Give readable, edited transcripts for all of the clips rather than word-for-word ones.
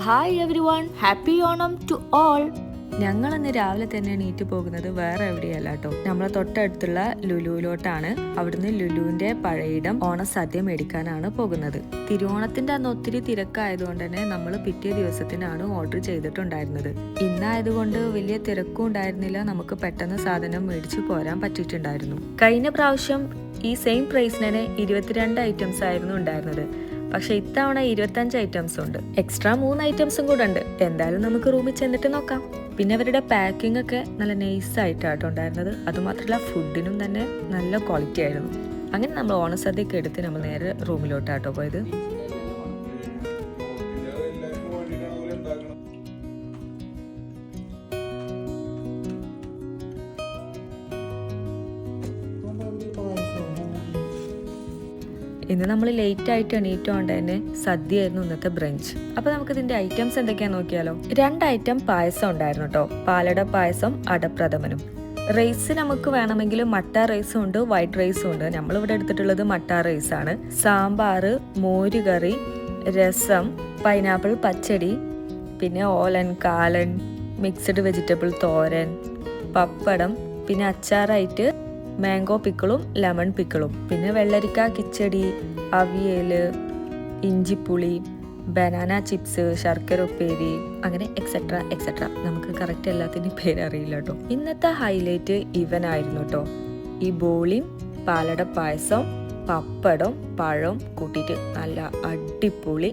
Hi everyone, happy Onam to all. ഞങ്ങളിന്ന് രാവിലെ തന്നെ എണീറ്റ് പോകുന്നത് വേറെ എവിടെയല്ല കേട്ടോ, നമ്മളെ തൊട്ടടുത്തുള്ള ലുലുവിലോട്ടാണ്. അവിടുന്ന് ലുലുവിന്റെ പഴയിടം ഓണസദ്യ മേടിക്കാനാണ് പോകുന്നത്. തിരുവോണത്തിന്റെ അന്ന് ഒത്തിരി തിരക്കായതുകൊണ്ട് തന്നെ നമ്മൾ പിറ്റേ ദിവസത്തിനാണ് ഓർഡർ ചെയ്തിട്ടുണ്ടായിരുന്നത്. ഇന്നായതുകൊണ്ട് വലിയ തിരക്കും ഉണ്ടായിരുന്നില്ല, നമുക്ക് പെട്ടെന്ന് സാധനം മേടിച്ചു പോരാൻ പറ്റിയിട്ടുണ്ടായിരുന്നു. കഴിഞ്ഞ പ്രാവശ്യം ഈ സെയിം പ്രൈസിന് 22 ഐറ്റംസ് ആയിരുന്നു ഉണ്ടായിരുന്നത്. പക്ഷെ ഇത്തവണ 25 ഐറ്റംസ് ഉണ്ട്. എക്സ്ട്രാ 3 ഐറ്റംസും കൂടെ ഉണ്ട്. എന്തായാലും നമുക്ക് റൂമിൽ ചെന്നിട്ട് നോക്കാം. പിന്നെ അവരുടെ പാക്കിംഗ് ഒക്കെ നല്ല നൈസ് ആയിട്ടാട്ടോ ഉണ്ടായിരുന്നത്. അതുമാത്രമല്ല ഫുഡിനും തന്നെ നല്ല ക്വാളിറ്റി ആയിരുന്നു. അങ്ങനെ നമ്മൾ ഓണസദ്യയൊക്കെ എടുത്ത് നമ്മൾ നേരെ റൂമിലോട്ടാട്ടോ പോയത്. ഇന്ന് നമ്മൾ ലേറ്റ് ആയിട്ട് എണീറ്റോണ്ട് തന്നെ സദ്യയായിരുന്നു ഇന്നത്തെ ബ്രഞ്ച്. അപ്പൊ നമുക്ക് ഇതിന്റെ ഐറ്റംസ് എന്തൊക്കെയാന്ന് നോക്കിയാലോ. 2 ഐറ്റം പായസം ഉണ്ടായിരുന്നു കേട്ടോ. പാലട പായസം, അടപ്രഥമനും. റൈസ് നമുക്ക് വേണമെങ്കിൽ മട്ട റൈസും ഉണ്ട്, വൈറ്റ് റൈസും ഉണ്ട്. നമ്മളിവിടെ എടുത്തിട്ടുള്ളത് മട്ട റൈസ് ആണ്. സാമ്പാർ, മോരുകറി, രസം, പൈനാപ്പിൾ പച്ചടി, പിന്നെ ഓലൻ, കാലൻ, മിക്സഡ് വെജിറ്റബിൾ തോരൻ, പപ്പടം, പിന്നെ അച്ചാറായിട്ട് മാംഗോ പിക്കിളും ലെമൺ പിക്കിളും, പിന്നെ വെള്ളരിക്ക കിച്ചടി, അവിയല്, ഇഞ്ചിപ്പുളി, ബനാന ചിപ്സ്, ശർക്കര ഉപ്പേരി, അങ്ങനെ എക്സെട്ര എക്സെട്ര. നമുക്ക് കറക്റ്റ് എല്ലാത്തിൻ്റെയും പേരറിയില്ല കേട്ടോ. ഇന്നത്തെ ഹൈലൈറ്റ് ഇവനായിരുന്നു കേട്ടോ. ഈ ബോളിയും പാലട പായസം, പപ്പടം, പഴം കൂട്ടിയിട്ട് നല്ല അടിപൊളി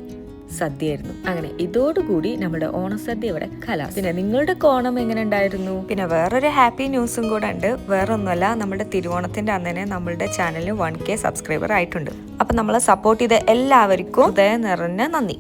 സദ്യയായിരുന്നു. അങ്ങനെ ഇതോടുകൂടി നമ്മുടെ ഓണസദ്യ ഇവിടെ കലാസ്. പിന്നെ നിങ്ങളുടെ ഓണം എങ്ങനെ ഉണ്ടായിരുന്നു? പിന്നെ വേറൊരു ഹാപ്പി ന്യൂസും കൂടെ ഉണ്ട്. വേറൊന്നുമല്ല, നമ്മുടെ തിരുവോണത്തിന്റെ അന്ന് തന്നെ നമ്മളുടെ ചാനലിന് 1K സബ്സ്ക്രൈബർ ആയിട്ടുണ്ട്. അപ്പൊ നമ്മളെ സപ്പോർട്ട് ചെയ്ത എല്ലാവർക്കും ഹൃദയം നിറഞ്ഞ നന്ദി.